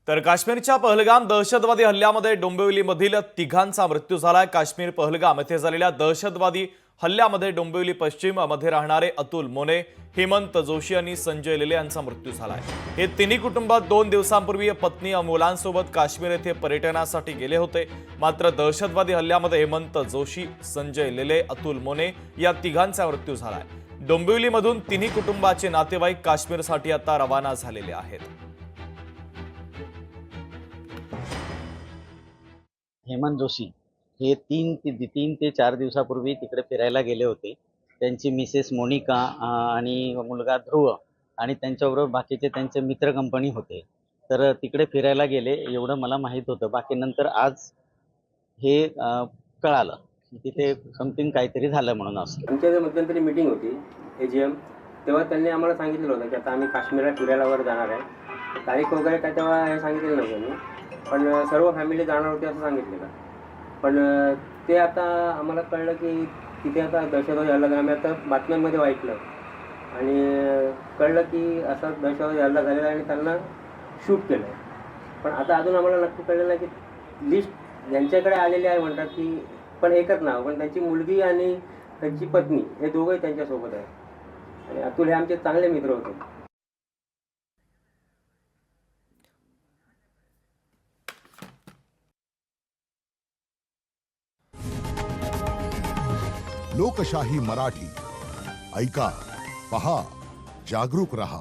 तर काश्मीरच्या पहलगाम दहशतवादी हल्ल्यामध्ये डोंबिवलीमधील तिघांचा मृत्यू झालाय। काश्मीर पहलगाम येथे झालेल्या दहशतवादी हल्ल्यामध्ये डोंबिवली पश्चिम मध्ये राहणारे अतुल मोने, हेमंत जोशी आणि संजय लेले यांचा मृत्यू झालाय। हे तिन्ही कुटुंब 2 दिवसांपूर्वी पत्नी व मुलांसोबत काश्मीर येथे पर्यटनासाठी गेले होते। मात्र दहशतवादी हल्ल्यामध्ये हेमंत जोशी, संजय लेले, अतुल मोने या तिघांचा मृत्यू झालाय। डोंबिवलीमधून तिन्ही कुटुंबाचे नातेवाईक काश्मीरसाठी आता रवाना झालेले आहेत। हेमंत जोशी हे 3 ते 4 दिवसापूर्वी तिकडे फिरायला गेले होते। त्यांची मिसेस मोनिका आणि मुलगा ध्रुव आणि त्यांच्याबरोबर बाकीचे त्यांचे मित्र कंपनी होते। तर तिकडे फिरायला गेले एवढं मला माहीत होतं। बाकी नंतर आज हे कळालं की तिथे समथिंग काहीतरी झालं म्हणून असं। आमच्या मध्यंतरी मीटिंग होती एजीएम, तेव्हा त्यांनी आम्हाला सांगितलेलं होतं की आता आम्ही काश्मीरला फिरायला वर जाणार आहे। तारीख वगैरे काय तेव्हा हे सांगितलेलं नव्हतं मी, पण सर्व फॅमिली जाणार होती असं सांगितलेलं। पण ते आता आम्हाला कळलं की तिथे आता दहशतवादी हल्ला झाला। आम्ही आता बातम्यांमध्ये ऐकलं आणि कळलं की असा दहशतवादी हल्ला झालेला आणि त्यांना शूट केलं आहे। पण आता अजून आम्हाला नक्की कळलं नाही की लिस्ट ज्यांच्याकडे आलेली आहे म्हणतात की, पण एकच नाव, पण त्यांची मुलगी आणि त्यांची पत्नी हे दोघंही त्यांच्यासोबत आहेत। आणि अतुल हे आमचे चांगले मित्र होते। लोकशाही मराठी ऐका, पहा, जागरूक रहा।